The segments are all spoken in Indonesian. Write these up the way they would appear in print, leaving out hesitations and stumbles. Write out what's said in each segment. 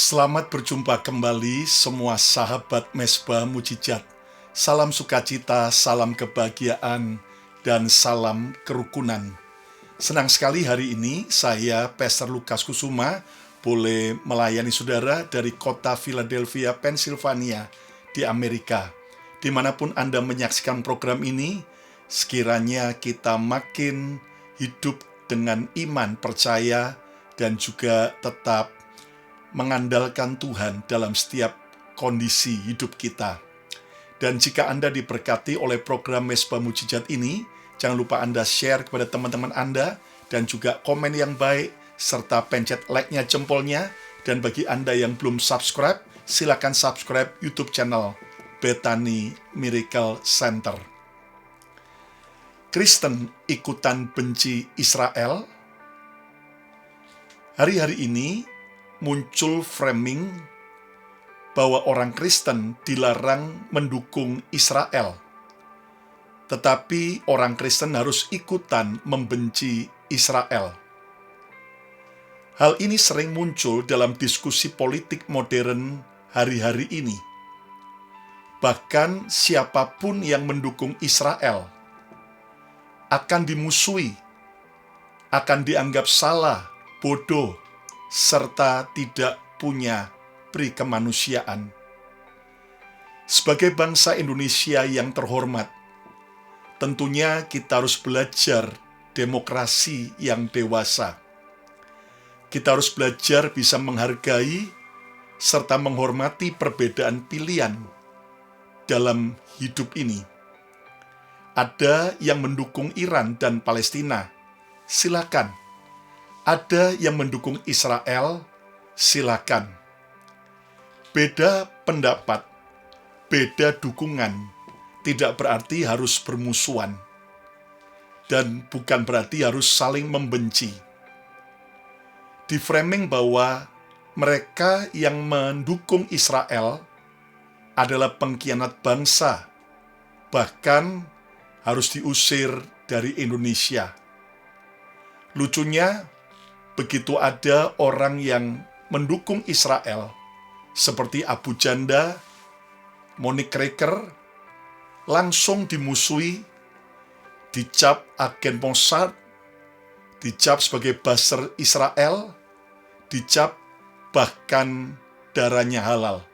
Selamat berjumpa kembali semua sahabat Mesbah Mujizat. Salam sukacita, salam kebahagiaan, dan salam kerukunan. Senang sekali hari ini saya, Pastor Lukas Kusuma, boleh melayani saudara dari kota Philadelphia, Pennsylvania, di Amerika. Dimanapun Anda menyaksikan program ini, sekiranya kita makin hidup dengan iman, percaya, dan juga tetap mengandalkan Tuhan dalam setiap kondisi hidup kita. Dan jika Anda diberkati oleh program Mesbah Mujizat ini, jangan lupa Anda share kepada teman-teman Anda, dan juga komen yang baik, serta pencet like-nya jempolnya. Dan bagi Anda yang belum subscribe, silakan subscribe YouTube channel Bethany Miracle Center. Kristen ikutan benci Israel. Hari-hari ini muncul framing bahwa orang Kristen dilarang mendukung Israel, tetapi orang Kristen harus ikutan membenci Israel. Hal ini sering muncul dalam diskusi politik modern hari-hari ini. Bahkan siapapun yang mendukung Israel akan dimusuhi, akan dianggap salah, bodoh, serta tidak punya pri kemanusiaan. Sebagai bangsa Indonesia yang terhormat, tentunya kita harus belajar demokrasi yang dewasa. Kita harus belajar bisa menghargai serta menghormati perbedaan pilihan dalam hidup ini. Ada yang mendukung Iran dan Palestina, silakan. Ada yang mendukung Israel, silakan. Beda pendapat, beda dukungan, tidak berarti harus bermusuhan. Dan bukan berarti harus saling membenci. Di-framing bahwa mereka yang mendukung Israel adalah pengkhianat bangsa, bahkan harus diusir dari Indonesia. Lucunya, begitu ada orang yang mendukung Israel, seperti Abu Janda, Monique Reker, langsung dimusuhi, dicap agen Mossad, dicap sebagai buzzer Israel, dicap bahkan darahnya halal.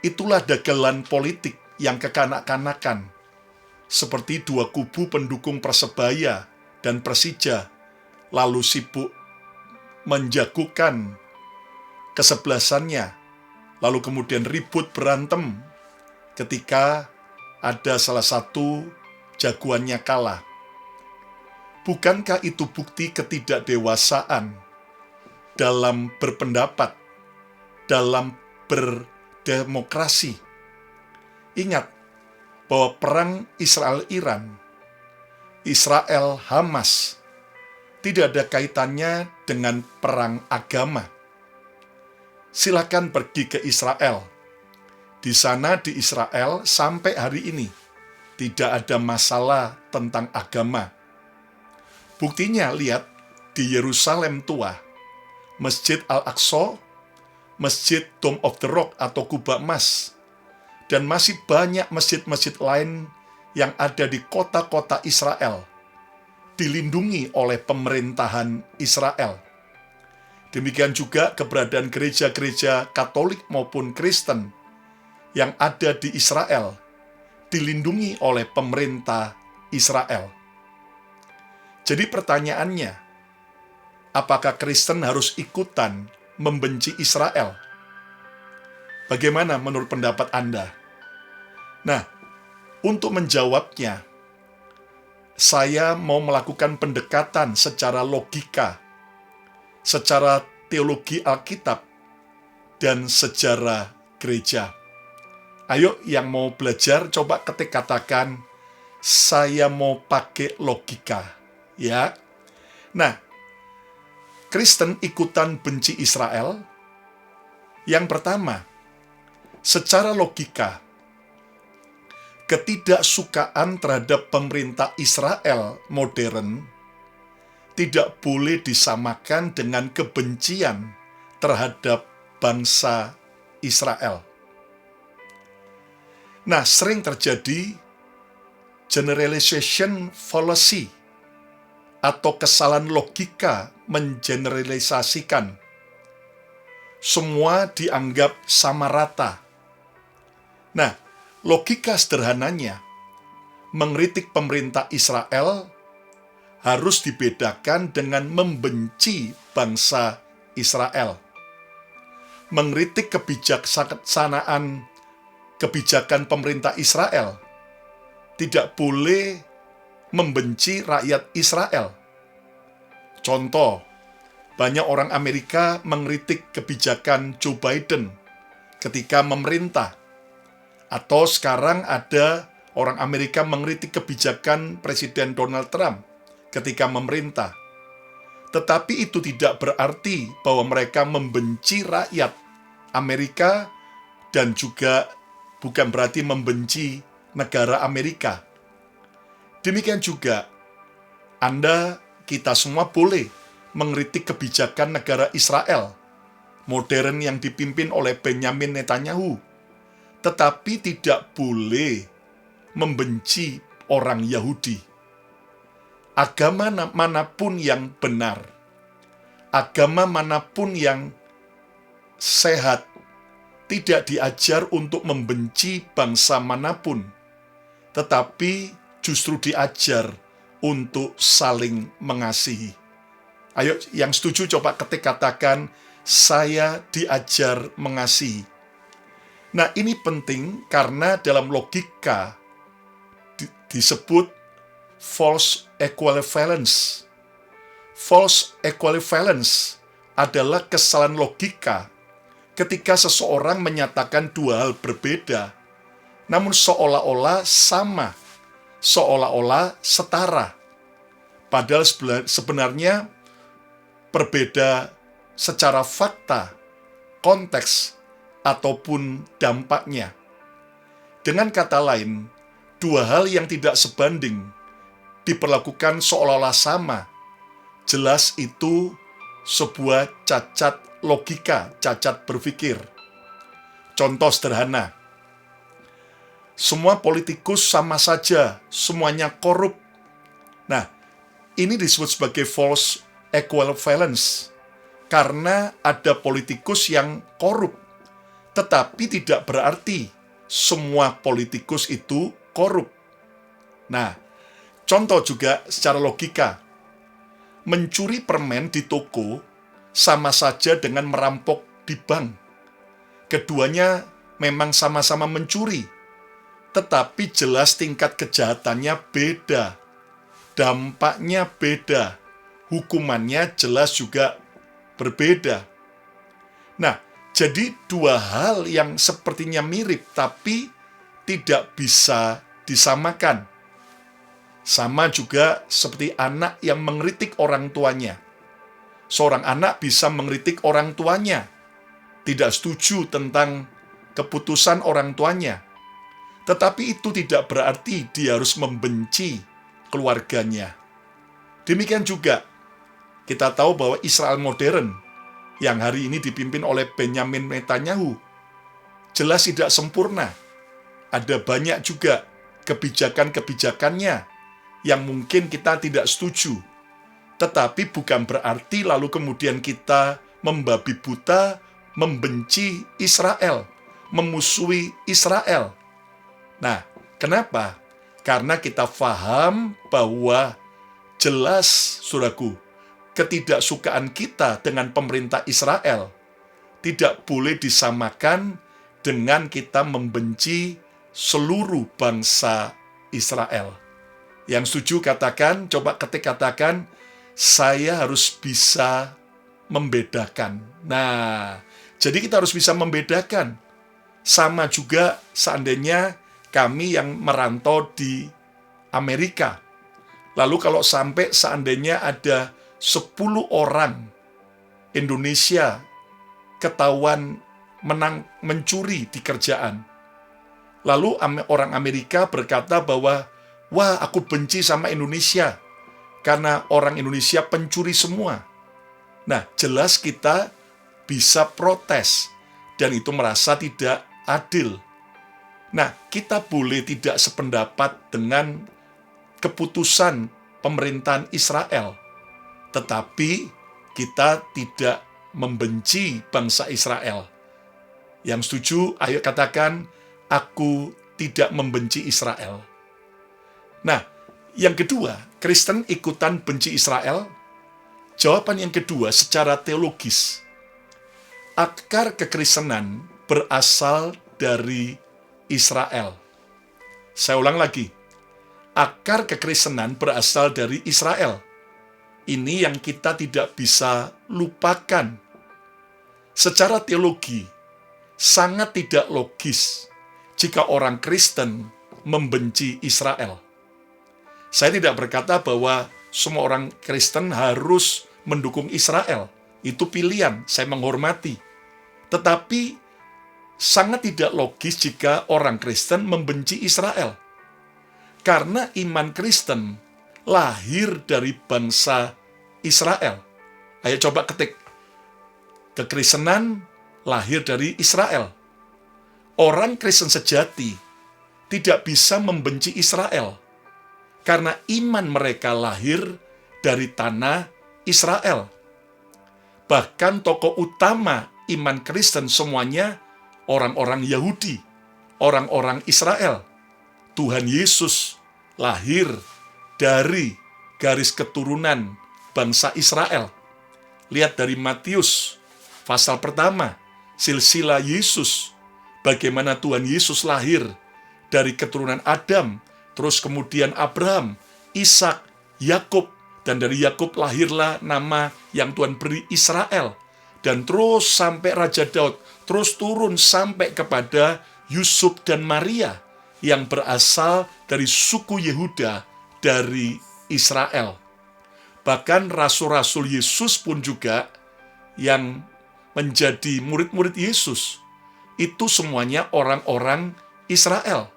Itulah dagelan politik yang kekanak-kanakan, seperti dua kubu pendukung Persebaya dan Persija, lalu sibuk menjagokan kesebelasannya, lalu kemudian ribut berantem ketika ada salah satu jagoannya kalah. Bukankah itu bukti ketidakdewasaan dalam berpendapat, dalam berdemokrasi? Ingat bahwa perang Israel-Iran, Israel-Hamas, tidak ada kaitannya dengan perang agama. Silakan pergi ke Israel. Di sana di Israel sampai hari ini tidak ada masalah tentang agama. Buktinya lihat di Yerusalem tua, Masjid Al-Aqsa, Masjid Dome of the Rock atau Kubah Emas, dan masih banyak masjid-masjid lain yang ada di kota-kota Israel, dilindungi oleh pemerintahan Israel. Demikian juga keberadaan gereja-gereja Katolik maupun Kristen yang ada di Israel, dilindungi oleh pemerintah Israel. Jadi pertanyaannya, apakah Kristen harus ikutan membenci Israel? Bagaimana menurut pendapat Anda? Nah, untuk menjawabnya, saya mau melakukan pendekatan secara logika, secara teologi Alkitab, dan sejarah gereja. Ayo yang mau belajar, coba ketik katakan, saya mau pakai logika. Ya. Nah, Kristen ikutan benci Israel. Yang pertama, secara logika, ketidaksukaan terhadap pemerintah Israel modern tidak boleh disamakan dengan kebencian terhadap bangsa Israel. Nah, sering terjadi generalization fallacy atau kesalahan logika mengeneralisasikan. Semua dianggap sama rata. Nah, logika sederhananya, mengkritik pemerintah Israel harus dibedakan dengan membenci bangsa Israel. Mengkritik kebijakan pemerintah Israel tidak boleh membenci rakyat Israel. Contoh, banyak orang Amerika mengkritik kebijakan Joe Biden ketika memerintah. Atau sekarang ada orang Amerika mengkritik kebijakan Presiden Donald Trump ketika memerintah. Tetapi itu tidak berarti bahwa mereka membenci rakyat Amerika dan juga bukan berarti membenci negara Amerika. Demikian juga, kita semua boleh mengkritik kebijakan negara Israel, modern yang dipimpin oleh Benyamin Netanyahu, tetapi tidak boleh membenci orang Yahudi. Agama manapun yang benar, agama manapun yang sehat, tidak diajar untuk membenci bangsa manapun, tetapi justru diajar untuk saling mengasihi. Ayo, yang setuju coba katakan, saya diajar mengasihi. Nah, ini penting karena dalam logika disebut false equivalence. False equivalence adalah kesalahan logika ketika seseorang menyatakan dua hal berbeda, namun seolah-olah sama, seolah-olah setara. Padahal sebenarnya berbeda secara fakta, konteks, ataupun dampaknya. Dengan kata lain, dua hal yang tidak sebanding diperlakukan seolah-olah sama. Jelas itu sebuah cacat logika, cacat berpikir. Contoh sederhana, semua politikus sama saja, semuanya korup. Nah, ini disebut sebagai false equivalence, karena ada politikus yang korup, tetapi tidak berarti semua politikus itu korup. Nah, contoh juga secara logika, mencuri permen di toko sama saja dengan merampok di bank. Keduanya memang sama-sama mencuri, tetapi jelas tingkat kejahatannya beda, dampaknya beda, hukumannya jelas juga berbeda. Nah, jadi dua hal yang sepertinya mirip tapi tidak bisa disamakan. Sama juga seperti anak yang mengkritik orang tuanya. Seorang anak bisa mengkritik orang tuanya, tidak setuju tentang keputusan orang tuanya. Tetapi itu tidak berarti dia harus membenci keluarganya. Demikian juga, kita tahu bahwa Israel modern, yang hari ini dipimpin oleh Benyamin Netanyahu, jelas tidak sempurna. Ada banyak juga kebijakan-kebijakannya yang mungkin kita tidak setuju. Tetapi bukan berarti lalu kemudian kita membabi buta, membenci Israel, memusuhi Israel. Nah, kenapa? Karena kita paham bahwa jelas, saudaraku, ketidaksukaan kita dengan pemerintah Israel tidak boleh disamakan dengan kita membenci seluruh bangsa Israel. Yang setuju katakan, coba katakan, saya harus bisa membedakan. Nah, jadi kita harus bisa membedakan. Sama juga seandainya kami yang merantau di Amerika. Lalu kalau sampai seandainya ada 10 orang Indonesia ketahuan mencuri di kerjaan. Lalu orang Amerika berkata bahwa, wah, aku benci sama Indonesia karena orang Indonesia pencuri semua. Nah, jelas kita bisa protes, dan itu merasa tidak adil. Nah, kita boleh tidak sependapat dengan keputusan pemerintahan Israel, tetapi kita tidak membenci bangsa Israel. Yang setuju, ayo katakan, aku tidak membenci Israel. Nah, yang kedua, Kristen ikutan benci Israel? Jawaban yang kedua secara teologis. Akar kekristenan berasal dari Israel. Saya ulang lagi. Akar kekristenan berasal dari Israel. Ini yang kita tidak bisa lupakan. Secara teologi, sangat tidak logis jika orang Kristen membenci Israel. Saya tidak berkata bahwa semua orang Kristen harus mendukung Israel. Itu pilihan, saya menghormati. Tetapi sangat tidak logis jika orang Kristen membenci Israel. Karena iman Kristen lahir dari bangsa Israel. Ayo coba ketik. Kekristenan lahir dari Israel. Orang Kristen sejati tidak bisa membenci Israel karena iman mereka lahir dari tanah Israel. Bahkan tokoh utama iman Kristen semuanya orang-orang Yahudi, orang-orang Israel. Tuhan Yesus lahir dari garis keturunan bangsa Israel. Lihat dari Matius pasal pertama, silsilah Yesus, bagaimana Tuhan Yesus lahir dari keturunan Adam, terus kemudian Abraham, Ishak, Yakub, dan dari Yakub lahirlah nama yang Tuhan beri Israel. Dan terus sampai Raja Daud, terus turun sampai kepada Yusuf dan Maria yang berasal dari suku Yehuda dari Israel. Bahkan rasul-rasul Yesus pun juga yang menjadi murid-murid Yesus, itu semuanya orang-orang Israel.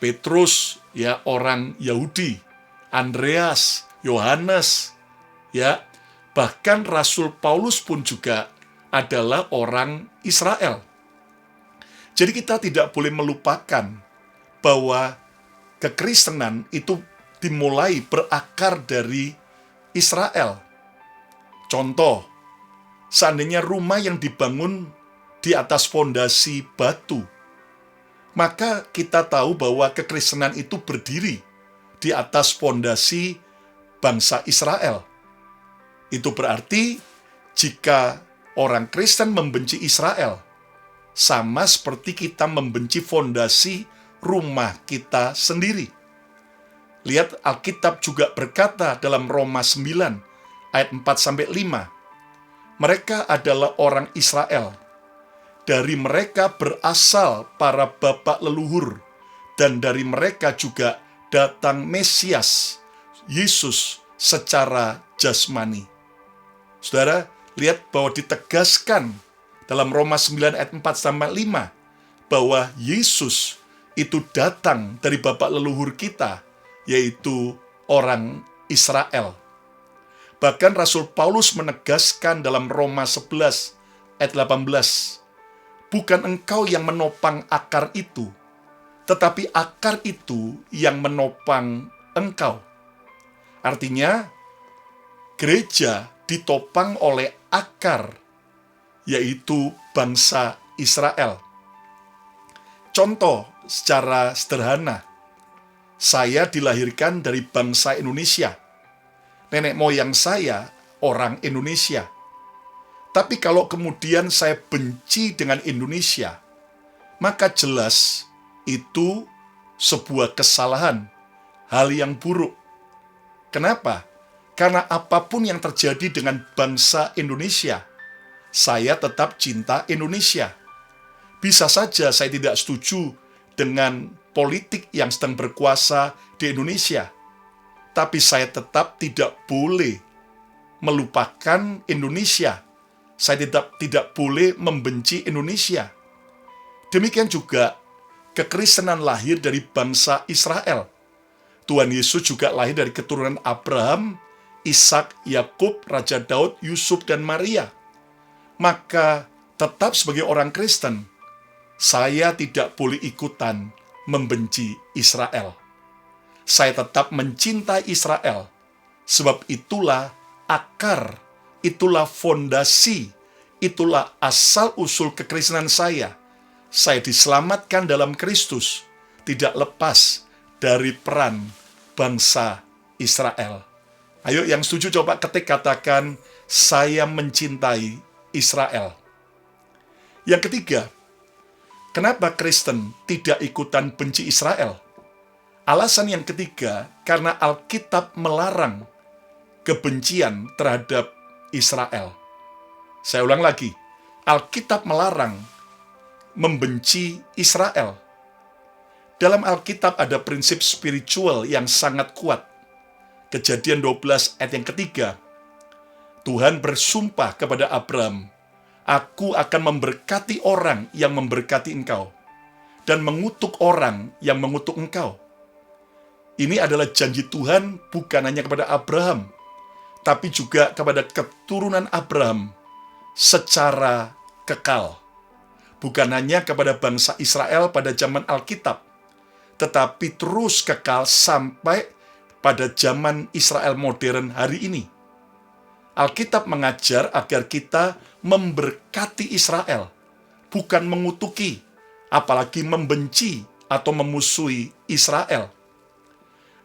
Petrus, ya, orang Yahudi. Andreas, Yohanes, ya, bahkan Rasul Paulus pun juga adalah orang Israel. Jadi kita tidak boleh melupakan bahwa kekristenan itu dimulai berakar dari Israel. Contoh, seandainya rumah yang dibangun di atas fondasi batu, maka kita tahu bahwa kekristenan itu berdiri di atas fondasi bangsa Israel. Itu berarti jika orang Kristen membenci Israel, sama seperti kita membenci fondasi rumah kita sendiri. Lihat, Alkitab juga berkata dalam Roma 9 ayat 4-5, mereka adalah orang Israel. Dari mereka berasal para bapak leluhur, dan dari mereka juga datang Mesias, Yesus secara jasmani. Saudara, lihat bahwa ditegaskan dalam Roma 9 ayat 4-5 bahwa Yesus itu datang dari bapak leluhur kita, yaitu orang Israel. Bahkan Rasul Paulus menegaskan dalam Roma 11 ayat 18, bukan engkau yang menopang akar itu, tetapi akar itu yang menopang engkau. Artinya, gereja ditopang oleh akar, yaitu bangsa Israel. Contoh secara sederhana, saya dilahirkan dari bangsa Indonesia. Nenek moyang saya orang Indonesia. Tapi kalau kemudian saya benci dengan Indonesia, maka jelas itu sebuah kesalahan, hal yang buruk. Kenapa? Karena apapun yang terjadi dengan bangsa Indonesia, saya tetap cinta Indonesia. Bisa saja saya tidak setuju dengan politik yang sedang berkuasa di Indonesia, tapi saya tetap tidak boleh melupakan Indonesia. Saya tidak boleh membenci Indonesia. Demikian juga kekristenan lahir dari bangsa Israel. Tuhan Yesus juga lahir dari keturunan Abraham, Ishak, Yakub, Raja Daud, Yusuf, dan Maria. maka tetap sebagai orang Kristen, saya tidak boleh ikutan membenci Israel. Saya tetap mencintai Israel, sebab itulah akar, itulah fondasi, itulah asal-usul kekristenan saya. Saya diselamatkan dalam Kristus, tidak lepas dari peran bangsa Israel. Ayo yang setuju coba ketik katakan, saya mencintai Israel. Yang ketiga, kenapa Kristen tidak ikutan benci Israel? Alasan yang ketiga, karena Alkitab melarang kebencian terhadap Israel. Saya ulang lagi, Alkitab melarang membenci Israel. Dalam Alkitab ada prinsip spiritual yang sangat kuat. Kejadian 12 ayat yang ketiga, Tuhan bersumpah kepada Abraham, aku akan memberkati orang yang memberkati engkau, dan mengutuk orang yang mengutuk engkau. Ini adalah janji Tuhan bukan hanya kepada Abraham, tapi juga kepada keturunan Abraham secara kekal. Bukan hanya kepada bangsa Israel pada zaman Alkitab, tetapi terus kekal sampai pada zaman Israel modern hari ini. Alkitab mengajar agar kita memberkati Israel, bukan mengutuki, apalagi membenci atau memusuhi Israel.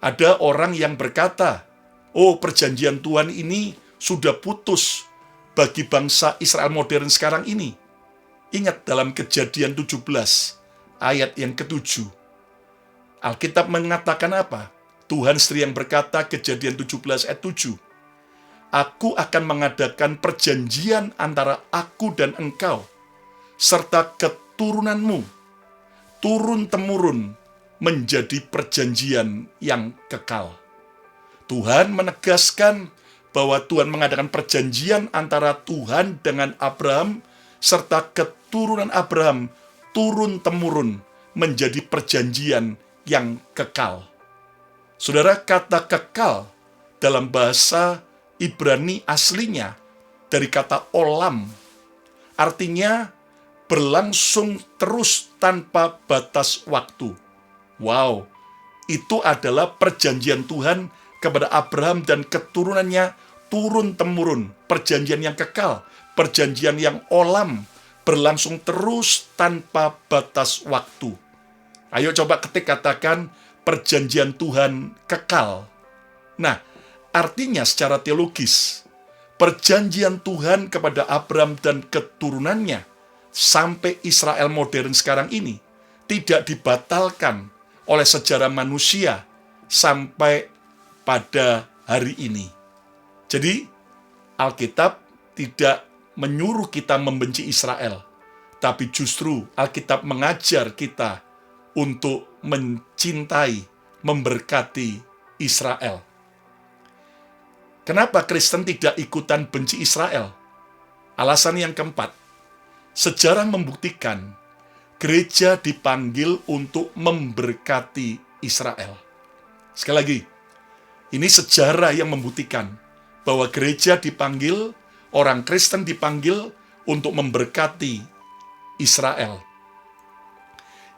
Ada orang yang berkata, oh perjanjian Tuhan ini sudah putus bagi bangsa Israel modern sekarang ini. Ingat dalam Kejadian 17 ayat yang ke-7. Alkitab mengatakan apa? Tuhan sendiri yang berkata, Kejadian 17 ayat 7. Aku akan mengadakan perjanjian antara aku dan engkau, serta keturunanmu, turun-temurun, menjadi perjanjian yang kekal. Tuhan menegaskan bahwa Tuhan mengadakan perjanjian antara Tuhan dengan Abraham, serta keturunan Abraham, turun-temurun, menjadi perjanjian yang kekal. Saudara, kata kekal dalam bahasa Ibrani aslinya dari kata olam, artinya berlangsung terus tanpa batas waktu. Wow, itu adalah perjanjian Tuhan kepada Abraham dan keturunannya turun-temurun, perjanjian yang kekal, perjanjian yang olam, berlangsung terus tanpa batas waktu. Ayo coba ketik katakan, perjanjian Tuhan kekal. Nah, artinya secara teologis, perjanjian Tuhan kepada Abraham dan keturunannya sampai Israel modern sekarang ini tidak dibatalkan oleh sejarah manusia sampai pada hari ini. Jadi, Alkitab tidak menyuruh kita membenci Israel, tapi justru Alkitab mengajar kita untuk mencintai, memberkati Israel. Kenapa Kristen tidak ikutan benci Israel? Alasan yang keempat, sejarah membuktikan gereja dipanggil untuk memberkati Israel. Sekali lagi, ini sejarah yang membuktikan bahwa gereja dipanggil, orang Kristen dipanggil untuk memberkati Israel.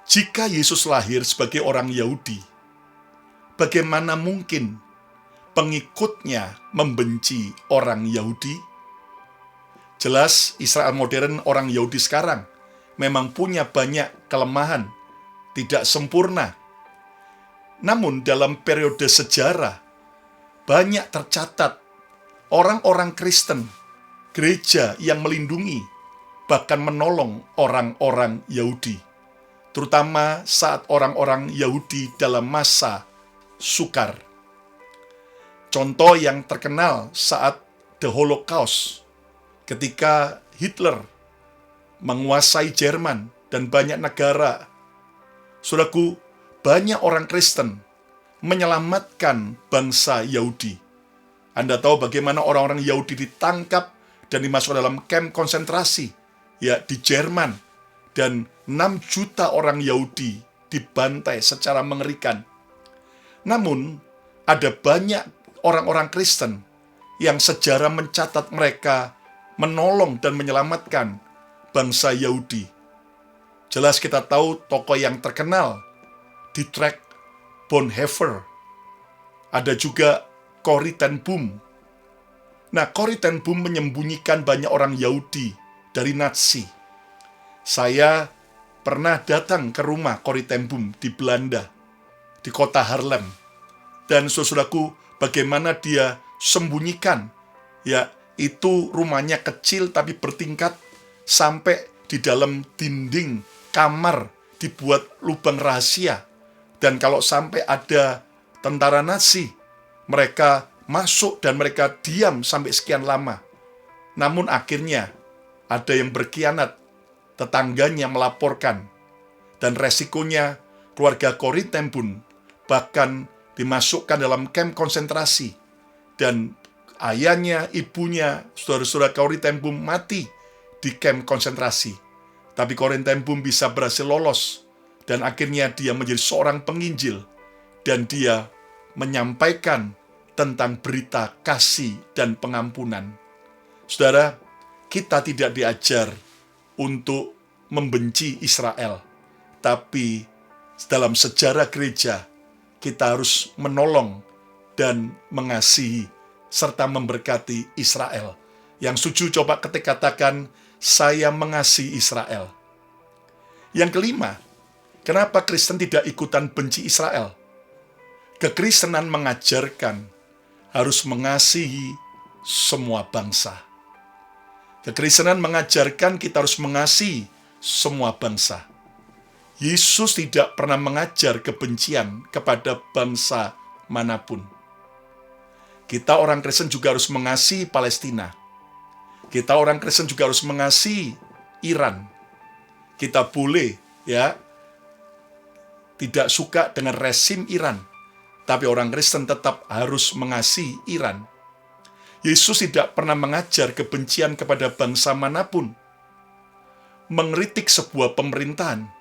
Jika Yesus lahir sebagai orang Yahudi, bagaimana mungkin pengikutnya membenci orang Yahudi? Jelas Israel modern, orang Yahudi sekarang memang punya banyak kelemahan, tidak sempurna. Namun dalam periode sejarah, banyak tercatat orang-orang Kristen, gereja yang melindungi, bahkan menolong orang-orang Yahudi, terutama saat orang-orang Yahudi dalam masa sukar. Contoh yang terkenal saat The Holocaust, ketika Hitler menguasai Jerman dan banyak negara. Saudaraku, banyak orang Kristen menyelamatkan bangsa Yahudi. Anda tahu bagaimana orang-orang Yahudi ditangkap dan dimasukkan dalam kamp konsentrasi, ya di Jerman, dan 6 juta orang Yahudi dibantai secara mengerikan. Namun, ada banyak orang-orang Kristen yang sejarah mencatat mereka menolong dan menyelamatkan bangsa Yahudi. Jelas kita tahu tokoh yang terkenal, Dietrich Bonhoeffer. Ada juga Corrie ten Boom. Nah, Corrie ten Boom menyembunyikan banyak orang Yahudi dari Nazi. Saya pernah datang ke rumah Corrie ten Boom di Belanda, di kota Haarlem. Dan saudaraku, bagaimana dia sembunyikan, ya, itu rumahnya kecil tapi bertingkat, sampai di dalam dinding kamar dibuat lubang rahasia. Dan kalau sampai ada tentara Nazi, mereka masuk dan mereka diam sampai sekian lama. Namun akhirnya ada yang berkhianat, tetangganya melaporkan, dan resikonya keluarga Corrie ten Boom bahkan dimasukkan dalam kamp konsentrasi, dan ayahnya, ibunya, saudara-saudara Corrie ten Boom mati di kamp konsentrasi. Tapi Corrie ten Boom bisa berhasil lolos, dan akhirnya dia menjadi seorang penginjil, dan dia menyampaikan tentang berita kasih dan pengampunan. Saudara, kita tidak diajar untuk membenci Israel, tapi dalam sejarah gereja, kita harus menolong dan mengasihi serta memberkati Israel. Yang setuju coba ketik katakan, saya mengasihi Israel. Yang kelima, kenapa Kristen tidak ikutan benci Israel? Kekristenan mengajarkan harus mengasihi semua bangsa. Kekristenan mengajarkan kita harus mengasihi semua bangsa. Yesus tidak pernah mengajar kebencian kepada bangsa manapun. Kita orang Kristen juga harus mengasihi Palestina. Kita orang Kristen juga harus mengasihi Iran. Kita boleh, ya, tidak suka dengan rezim Iran, tapi orang Kristen tetap harus mengasihi Iran. Yesus tidak pernah mengajar kebencian kepada bangsa manapun. Mengkritik sebuah pemerintahan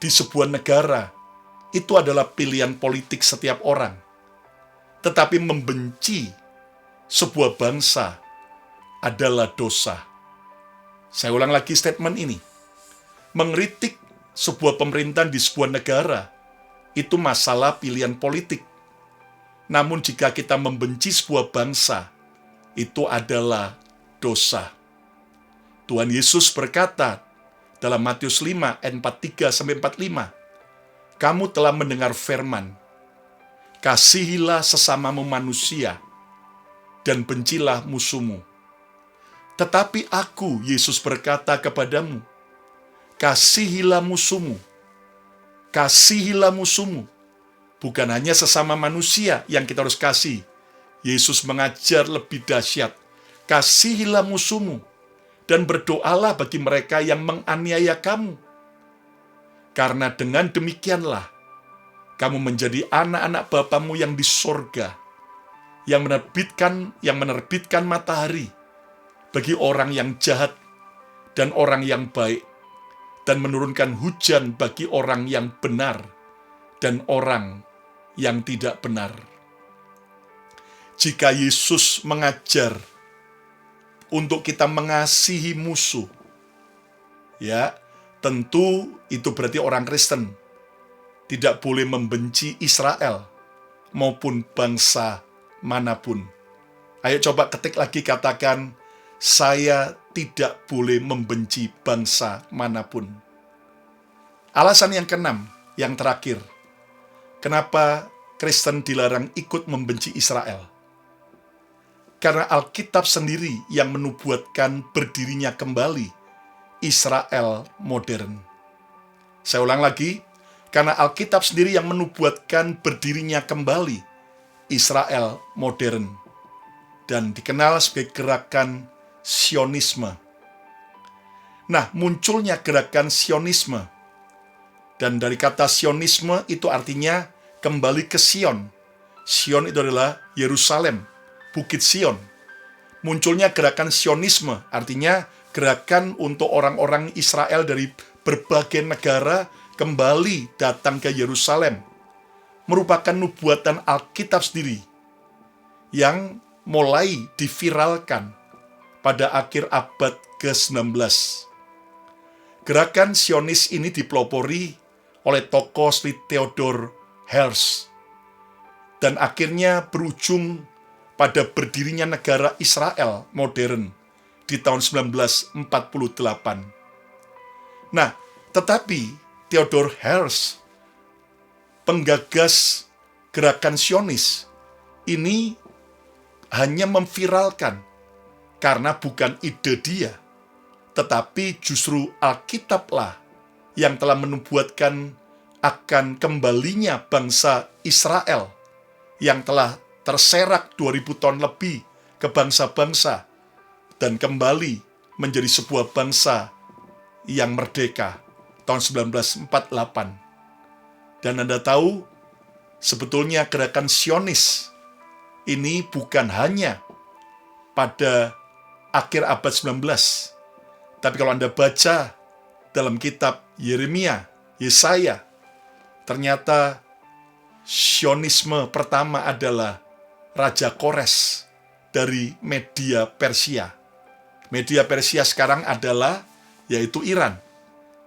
di sebuah negara itu adalah pilihan politik setiap orang. Tetapi membenci sebuah bangsa adalah dosa. Saya ulang lagi statement ini. Mengkritik sebuah pemerintahan di sebuah negara itu masalah pilihan politik. Namun jika kita membenci sebuah bangsa, itu adalah dosa. Tuhan Yesus berkata dalam Matius 5 ayat 43-45, kamu telah mendengar firman, kasihilah sesamamu manusia dan bencilah musuhmu. Tetapi aku, Yesus berkata kepadamu, kasihilah musuhmu. Kasihilah musuhmu. Bukan hanya sesama manusia yang kita harus kasih. Yesus mengajar lebih dahsyat. Kasihilah musuhmu. Dan berdoalah bagi mereka yang menganiaya kamu. Karena dengan demikianlah, kamu menjadi anak-anak Bapamu yang di sorga, yang menerbitkan matahari bagi orang yang jahat dan orang yang baik, dan menurunkan hujan bagi orang yang benar dan orang yang tidak benar. Jika Yesus mengajar untuk kita mengasihi musuh, ya, tentu itu berarti orang Kristen tidak boleh membenci Israel maupun bangsa manapun. Ayo coba ketik lagi katakan, saya tidak boleh membenci bangsa manapun. Alasan yang keenam, yang terakhir, kenapa Kristen dilarang ikut membenci Israel? Karena Alkitab sendiri yang menubuatkan berdirinya kembali Israel modern. Saya ulang lagi, karena Alkitab sendiri yang menubuatkan berdirinya kembali Israel modern, dan dikenal sebagai gerakan Sionisme. Nah, munculnya gerakan Sionisme, dan dari kata Sionisme itu artinya kembali ke Sion. Sion itu adalah Yerusalem, Bukit Sion. Munculnya gerakan Sionisme, artinya gerakan untuk orang-orang Israel dari berbagai negara kembali datang ke Yerusalem. Merupakan nubuatan Alkitab sendiri yang mulai diviralkan pada akhir abad ke-19. Gerakan Zionis ini dipelopori oleh tokoh seperti Theodor Herzl dan akhirnya berujung pada berdirinya negara Israel modern di tahun 1948. Nah, tetapi Theodor Herzl, penggagas gerakan Zionis, ini hanya memviralkan karena bukan ide dia, tetapi justru Alkitablah yang telah menubuatkan akan kembalinya bangsa Israel yang telah terserak 2000 tahun lebih ke bangsa-bangsa dan kembali menjadi sebuah bangsa yang merdeka tahun 1948. Dan Anda tahu, sebetulnya gerakan Zionis ini bukan hanya pada akhir abad 19, tapi kalau Anda baca dalam kitab Yeremia, Yesaya, ternyata Zionisme pertama adalah Raja Kores dari Media Persia. Media Persia sekarang adalah yaitu Iran.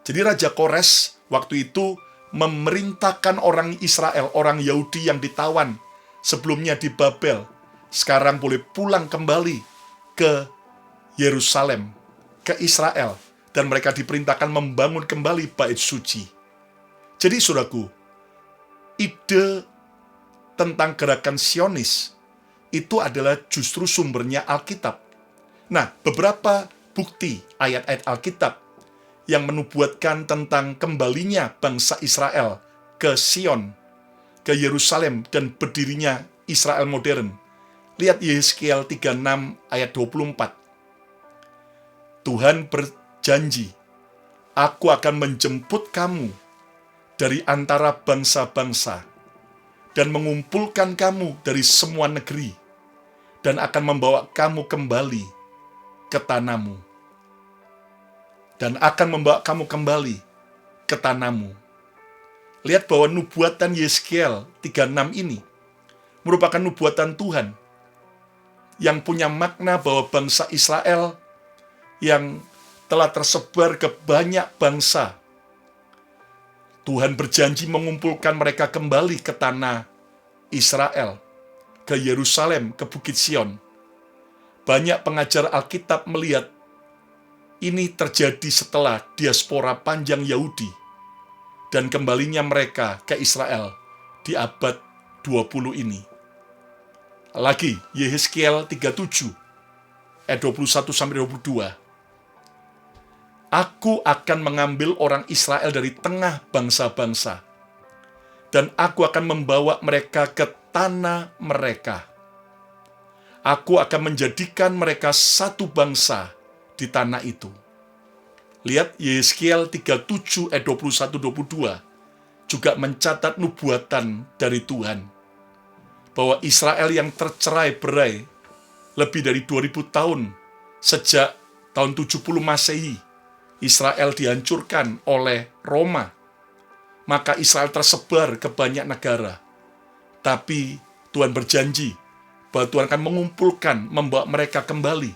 Jadi Raja Kores waktu itu memerintahkan orang Israel, orang Yahudi yang ditawan sebelumnya di Babel, sekarang boleh pulang kembali ke Yerusalem, ke Israel, dan mereka diperintahkan membangun kembali bait suci. Jadi saudaraku, ide tentang gerakan Zionis itu adalah justru sumbernya Alkitab. Nah, beberapa bukti ayat-ayat Alkitab yang menubuatkan tentang kembalinya bangsa Israel ke Sion, ke Yerusalem, dan berdirinya Israel modern. Lihat Yehezkiel 36 ayat 24. Tuhan berjanji, aku akan menjemput kamu dari antara bangsa-bangsa dan mengumpulkan kamu dari semua negeri dan akan membawa kamu kembali ke tanahmu. Dan akan membawa kamu kembali ke tanahmu. Lihat bahwa nubuatan Yehezkiel 36 ini merupakan nubuatan Tuhan yang punya makna bahwa bangsa Israel yang telah tersebar ke banyak bangsa, Tuhan berjanji mengumpulkan mereka kembali ke tanah Israel, ke Yerusalem, ke Bukit Sion. Banyak pengajar Alkitab melihat ini terjadi setelah diaspora panjang Yahudi dan kembalinya mereka ke Israel di abad 20 ini. Lagi, Yehezkiel 37, ayat 21-22. Aku akan mengambil orang Israel dari tengah bangsa-bangsa, dan aku akan membawa mereka ke tanah mereka. Aku akan menjadikan mereka satu bangsa di tanah itu. Lihat Yehezkiel 37 ayat 21-22 juga mencatat nubuatan dari Tuhan bahwa Israel yang tercerai-berai lebih dari 2000 tahun sejak tahun 70 Masehi, Israel dihancurkan oleh Roma. Maka Israel tersebar ke banyak negara. Tapi Tuhan berjanji bahwa Tuhan akan mengumpulkan, membawa mereka kembali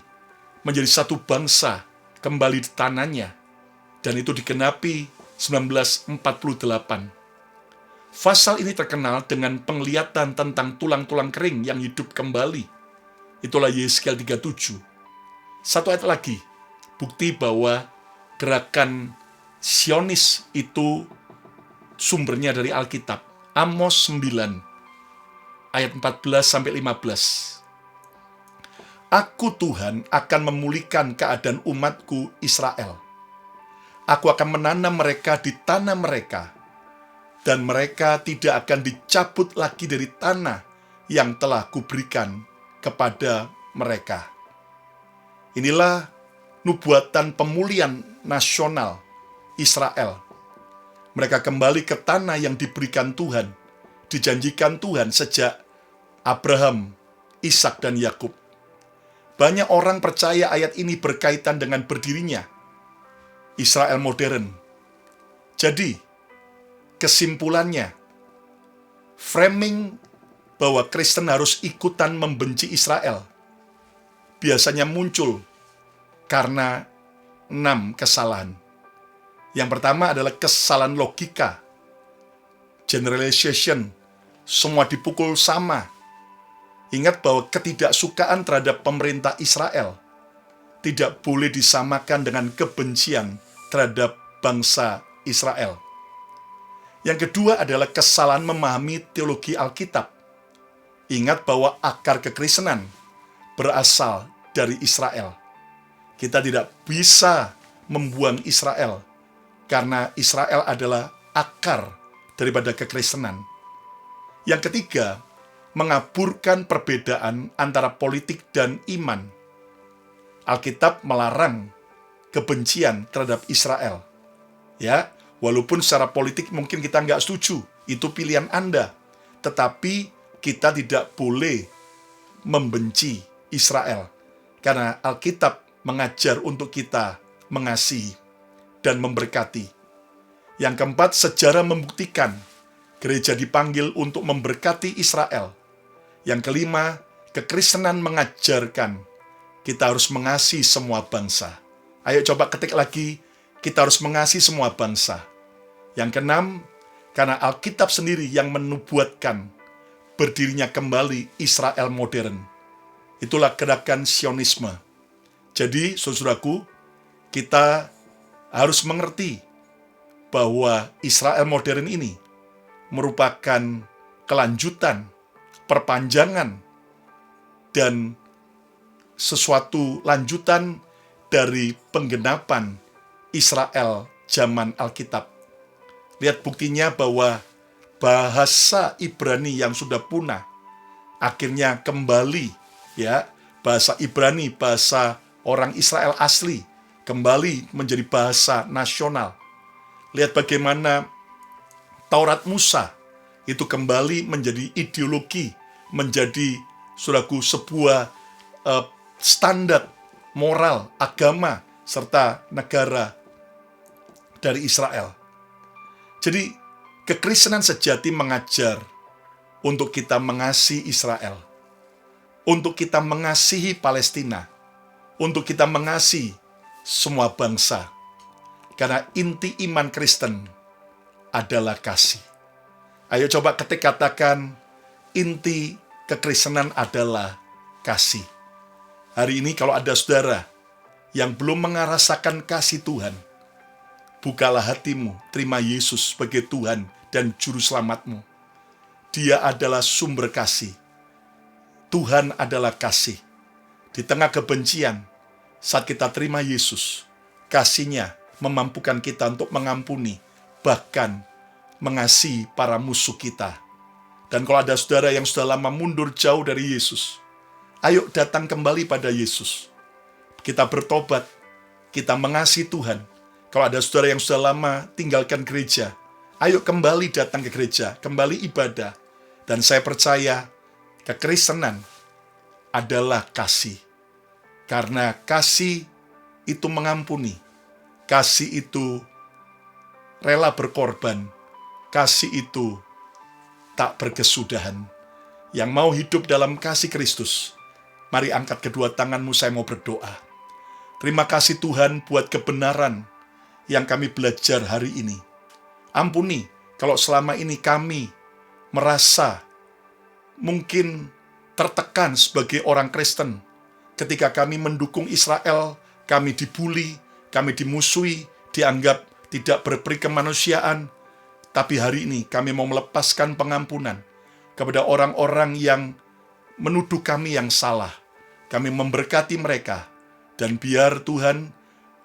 menjadi satu bangsa kembali di tanahnya. Dan itu digenapi 1948. Pasal ini terkenal dengan penglihatan tentang tulang-tulang kering yang hidup kembali. Itulah Yehezkiel 37. Satu ayat lagi, bukti bahwa gerakan Zionis itu sumbernya dari Alkitab. Amos 9 ayat 14-15. Aku Tuhan akan memulihkan keadaan umatku Israel. Aku akan menanam mereka di tanah mereka, dan mereka tidak akan dicabut lagi dari tanah yang telah kuberikan kepada mereka. Inilah nubuatan pemulihan nasional Israel. Mereka kembali ke tanah yang diberikan Tuhan, dijanjikan Tuhan sejak Abraham, Ishak, dan Yakub. Banyak orang percaya ayat ini berkaitan dengan berdirinya Israel modern. Jadi, kesimpulannya, framing bahwa Kristen harus ikutan membenci Israel biasanya muncul karena 6 kesalahan. Yang pertama adalah kesalahan logika, generalization, semua dipukul sama. Ingat bahwa ketidaksukaan terhadap pemerintah Israel tidak boleh disamakan dengan kebencian terhadap bangsa Israel. Yang kedua adalah kesalahan memahami teologi Alkitab. Ingat bahwa akar kekristenan berasal dari Israel. Kita tidak bisa membuang Israel, karena Israel adalah akar daripada kekristenan. Yang ketiga, mengaburkan perbedaan antara politik dan iman. Alkitab melarang kebencian terhadap Israel. Ya, walaupun secara politik mungkin kita nggak setuju, itu pilihan Anda. Tetapi kita tidak boleh membenci Israel, karena Alkitab mengajar untuk kita mengasihi dan memberkati. Yang keempat, sejarah membuktikan gereja dipanggil untuk memberkati Israel. Yang kelima, kekristenan mengajarkan kita harus mengasihi semua bangsa. Ayo coba ketik lagi, kita harus mengasihi semua bangsa. Yang keenam, karena Alkitab sendiri yang menubuatkan berdirinya kembali Israel modern. Itulah gerakan Sionisme. Jadi, saudaraku, kita harus mengerti bahwa Israel modern ini merupakan kelanjutan, perpanjangan, dan sesuatu lanjutan dari penggenapan Israel zaman Alkitab. Lihat buktinya bahwa bahasa Ibrani yang sudah punah akhirnya kembali, ya, bahasa Ibrani, bahasa orang Israel asli, kembali menjadi bahasa nasional. Lihat bagaimana Taurat Musa itu kembali menjadi ideologi, menjadi saudaraku sebuah standar moral, agama, serta negara dari Israel. Jadi, kekristenan sejati mengajar untuk kita mengasihi Israel, untuk kita mengasihi Palestina, untuk kita mengasihi semua bangsa. Karena inti iman Kristen adalah kasih. Ayo coba ketik katakan, inti kekristenan adalah kasih. Hari ini kalau ada saudara yang belum merasakan kasih Tuhan, bukalah hatimu, terima Yesus sebagai Tuhan dan Juru Selamatmu. Dia adalah sumber kasih. Tuhan adalah kasih. Di tengah kebencian, saat kita terima Yesus, kasih-Nya memampukan kita untuk mengampuni, bahkan mengasihi para musuh kita. Dan kalau ada saudara yang sudah lama mundur jauh dari Yesus, ayo datang kembali pada Yesus. Kita bertobat, kita mengasihi Tuhan. Kalau ada saudara yang sudah lama tinggalkan gereja, ayo kembali datang ke gereja, kembali ibadah. Dan saya percaya kekristenan adalah kasih. Karena kasih itu mengampuni, kasih itu rela berkorban, kasih itu tak berkesudahan. Yang mau hidup dalam kasih Kristus, mari angkat kedua tanganmu, saya mau berdoa. Terima kasih Tuhan buat kebenaran yang kami belajar hari ini. Ampuni kalau selama ini kami merasa mungkin tertekan sebagai orang Kristen. Ketika kami mendukung Israel, kami dibuli, kami dimusuhi, dianggap tidak berperi kemanusiaan. Tapi hari ini kami mau melepaskan pengampunan kepada orang-orang yang menuduh kami yang salah. Kami memberkati mereka. Dan biar Tuhan,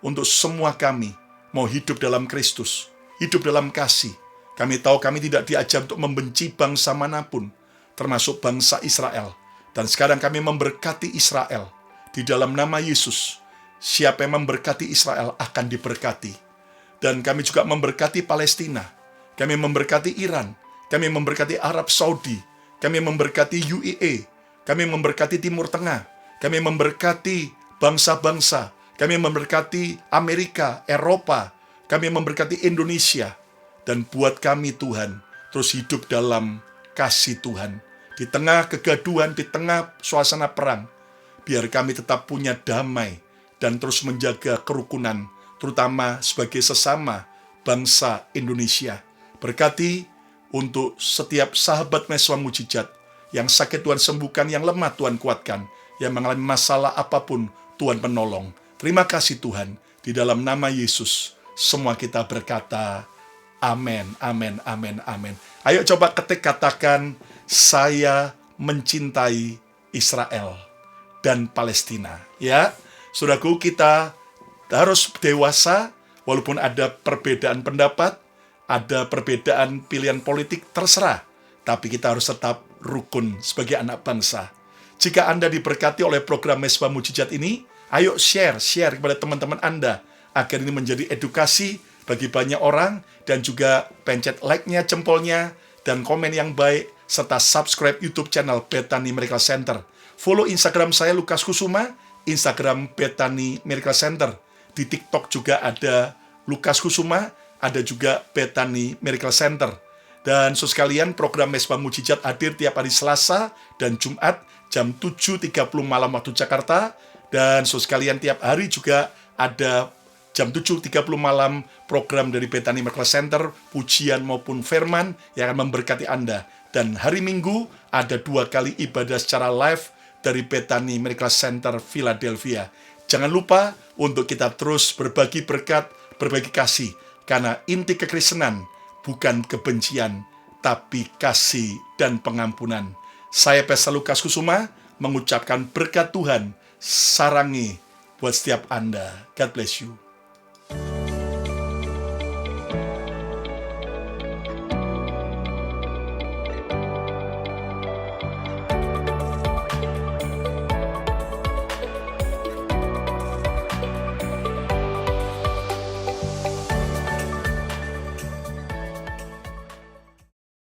untuk semua kami mau hidup dalam Kristus, hidup dalam kasih. Kami tahu kami tidak diajar untuk membenci bangsa manapun, termasuk bangsa Israel. Dan sekarang kami memberkati Israel. Di dalam nama Yesus, siapa yang memberkati Israel akan diberkati. Dan kami juga memberkati Palestina. Kami memberkati Iran. Kami memberkati Arab Saudi. Kami memberkati UAE. Kami memberkati Timur Tengah. Kami memberkati bangsa-bangsa. Kami memberkati Amerika, Eropa. Kami memberkati Indonesia. Dan buat kami Tuhan, terus hidup dalam kasih Tuhan. Di tengah kegaduhan, di tengah suasana perang, biar kami tetap punya damai dan terus menjaga kerukunan, terutama sebagai sesama bangsa Indonesia. Berkati untuk setiap sahabat Mesbah Mujizat, yang sakit Tuhan sembuhkan, yang lemah Tuhan kuatkan, yang mengalami masalah apapun Tuhan penolong. Terima kasih Tuhan, di dalam nama Yesus, semua kita berkata, amin, amin, amin, amin. Ayo coba ketik katakan, saya mencintai Israel dan Palestina. Ya, saudaraku, kita harus dewasa, walaupun ada perbedaan pendapat, ada perbedaan pilihan politik, terserah. Tapi kita harus tetap rukun sebagai anak bangsa. Jika Anda diberkati oleh program Mesbah Mujizat ini, ayo share kepada teman-teman Anda, agar ini menjadi edukasi bagi banyak orang, dan juga pencet like-nya, jempolnya, dan komen yang baik, serta subscribe YouTube channel Bethany Miracle Center. Follow Instagram saya, Lukas Kusuma, Instagram Bethany Miracle Center. Di TikTok juga ada Lukas Kusuma, ada juga Bethany Miracle Center. Dan saudara sekalian, program Mesbah Mujizat hadir tiap hari Selasa dan Jumat jam 7.30 malam waktu Jakarta. Dan saudara sekalian, tiap hari juga ada jam 7.30 malam program dari Bethany Miracle Center, pujian maupun firman yang akan memberkati Anda. Dan hari Minggu ada 2 kali ibadah secara live dari Bethany Miracle Center Philadelphia. Jangan lupa untuk kita terus berbagi berkat, berbagi kasih, karena inti kekristenan bukan kebencian, tapi kasih dan pengampunan. Saya Pastor Lukas Kusuma mengucapkan berkat Tuhan sarangi buat setiap Anda. God bless you.